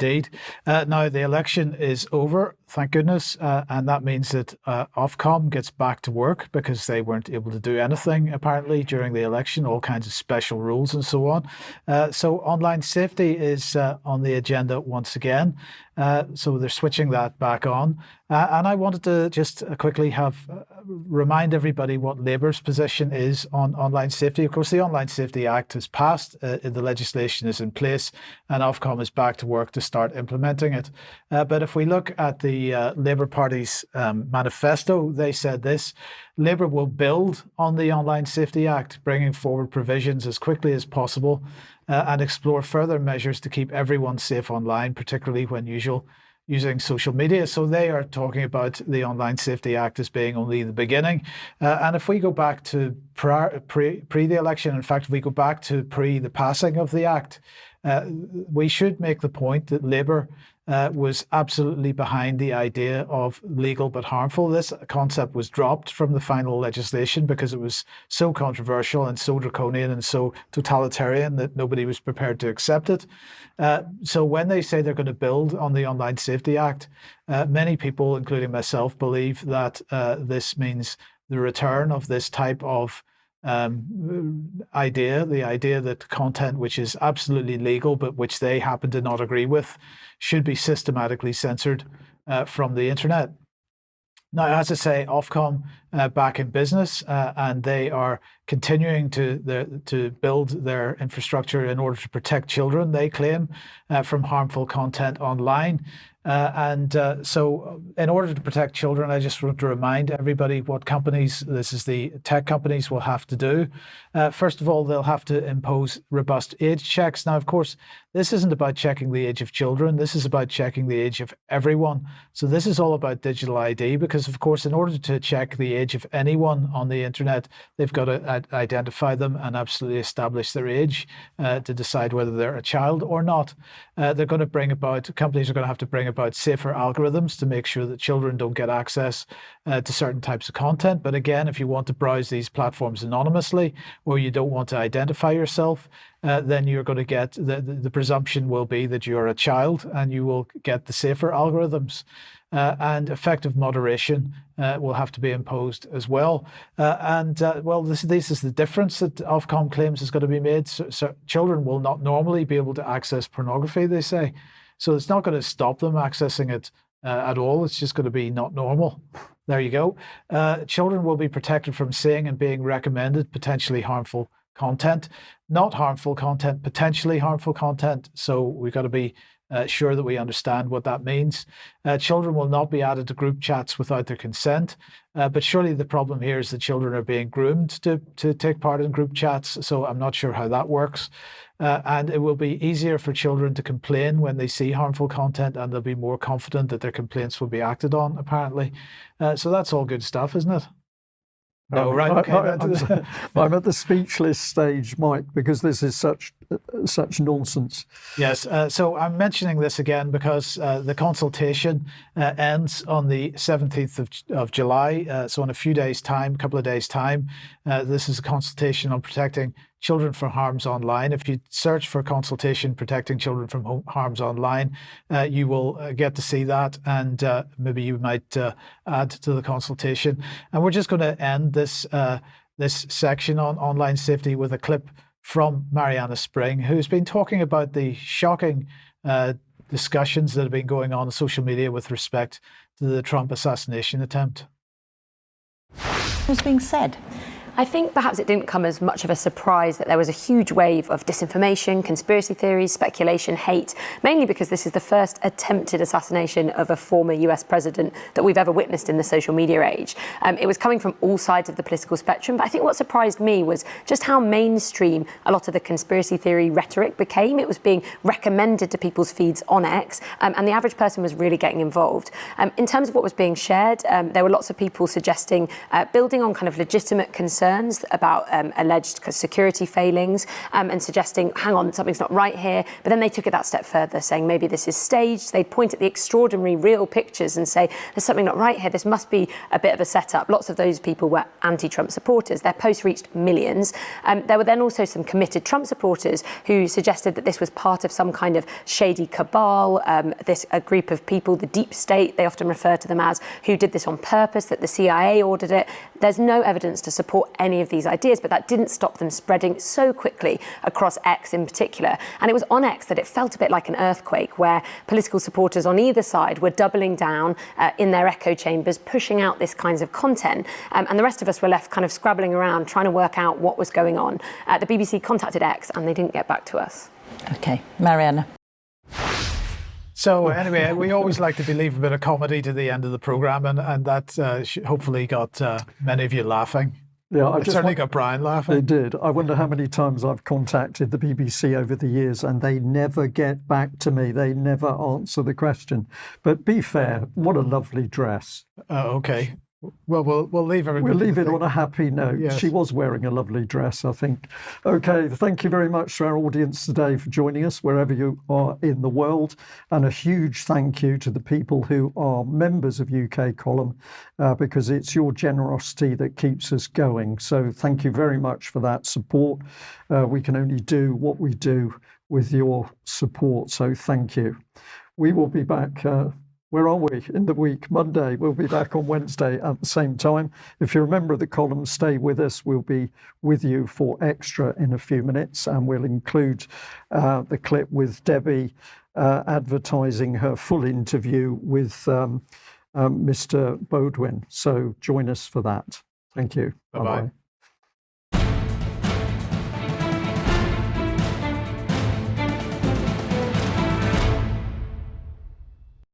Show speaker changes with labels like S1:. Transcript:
S1: indeed. Now, the election is over, thank goodness, and that means that Ofcom gets back to work because they weren't able to do anything, apparently, during the election, all kinds of special rules and so on. So online safety is on the agenda once again. So they're switching that back on. And I wanted to just quickly remind everybody what Labour's position is on online safety. Of course, the Online Safety Act has passed, the legislation is in place, and Ofcom is back to work to start implementing it. But if we look at the Labour Party's manifesto, they said this: Labour will build on the Online Safety Act, bringing forward provisions as quickly as possible and explore further measures to keep everyone safe online, particularly when using social media. So they are talking about the Online Safety Act as being only the beginning. And if we go back to pre the election, in fact, if we go back to pre the passing of the Act, we should make the point that Labour was absolutely behind the idea of legal but harmful. This concept was dropped from the final legislation because it was so controversial and so draconian and so totalitarian that nobody was prepared to accept it. So when they say they're going to build on the Online Safety Act, many people, including myself, believe that this means the return of this type of idea, the idea that content which is absolutely legal but which they happen to not agree with should be systematically censored from the internet. Now, as I say, Ofcom back in business, and they are continuing to build their infrastructure in order to protect children, they claim, from harmful content online. So in order to protect children, I just want to remind everybody what this is the tech companies will have to do. First of all, they'll have to impose robust age checks. Now, of course, this isn't about checking the age of children. This is about checking the age of everyone. So this is all about digital ID because, of course, in order to check the age of anyone on the internet, they've got to identify them and absolutely establish their age to decide whether they're a child or not. Companies are going to have to bring about safer algorithms to make sure that children don't get access to certain types of content. But again, if you want to browse these platforms anonymously or you don't want to identify yourself, then you're going to get the presumption will be that you're a child and you will get the safer algorithms. And effective moderation will have to be imposed as well. This is the difference that Ofcom claims is going to be made. So children will not normally be able to access pornography, they say. So it's not going to stop them accessing it at all. It's just going to be not normal. There you go. Children will be protected from seeing and being recommended potentially harmful content, not harmful content, potentially harmful content. So we've got to be sure that we understand what that means. Children will not be added to group chats without their consent. But surely the problem here is that children are being groomed to take part in group chats. So I'm not sure how that works. And it will be easier for children to complain when they see harmful content, and they'll be more confident that their complaints will be acted on, apparently. So that's all good stuff, isn't it? No, right. Okay.
S2: I'm at the speechless stage, Mike, because this is such nonsense.
S1: Yes. So I'm mentioning this again because the consultation ends on the 17th of July. So in a couple of days' time, this is a consultation on protecting children from harms online. If you search for consultation protecting children from harms online, you will get to see that, and maybe you might add to the consultation. And we're just going to end this section on online safety with a clip from Mariana Spring, who's been talking about the shocking discussions that have been going on social media with respect to the Trump assassination attempt.
S3: What's being said?
S4: I think perhaps it didn't come as much of a surprise that there was a huge wave of disinformation, conspiracy theories, speculation, hate, mainly because this is the first attempted assassination of a former US president that we've ever witnessed in the social media age. It was coming from all sides of the political spectrum, but I think what surprised me was just how mainstream a lot of the conspiracy theory rhetoric became. It was being recommended to people's feeds on X, and the average person was really getting involved. In terms of what was being shared, there were lots of people suggesting, building on kind of legitimate concerns concerns about alleged security failings and suggesting, hang on, something's not right here. But then they took it that step further, saying maybe this is staged. They'd point at the extraordinary real pictures and say, there's something not right here. This must be a bit of a setup. Lots of those people were anti-Trump supporters. Their posts reached millions. There were then also some committed Trump supporters who suggested that this was part of some kind of shady cabal, a group of people, the deep state, they often refer to them as, who did this on purpose, that the CIA ordered it. There's no evidence to support any of these ideas, but that didn't stop them spreading so quickly across X in particular. And it was on X that it felt a bit like an earthquake, where political supporters on either side were doubling down in their echo chambers, pushing out this kinds of content. And the rest of us were left kind of scrabbling around, trying to work out what was going on. The BBC contacted X and they didn't get back to us.
S3: OK, Marianne.
S1: So anyway, we always like to leave a bit of comedy to the end of the programme, and that hopefully got many of you laughing.
S2: Yeah,
S1: It certainly got Brian laughing.
S2: They did. I wonder how many times I've contacted the BBC over the years and they never get back to me. They never answer the question. But be fair, what a lovely dress.
S1: Okay. Well, we'll leave everybody.
S2: We'll leave it on a happy note.
S1: Yes.
S2: She was wearing a lovely dress, I think. Okay, thank you very much to our audience today for joining us, wherever you are in the world. And a huge thank you to the people who are members of UK Column, because it's your generosity that keeps us going. So thank you very much for that support. We can only do what we do with your support. So thank you. We will be back. Where are we? In the week, Monday. We'll be back on Wednesday at the same time. If you're a member of the column, stay with us. We'll be with you for Extra in a few minutes, and we'll include the clip with Debbie advertising her full interview with Mr. Bodwin. So join us for that. Thank you.
S1: Bye-bye.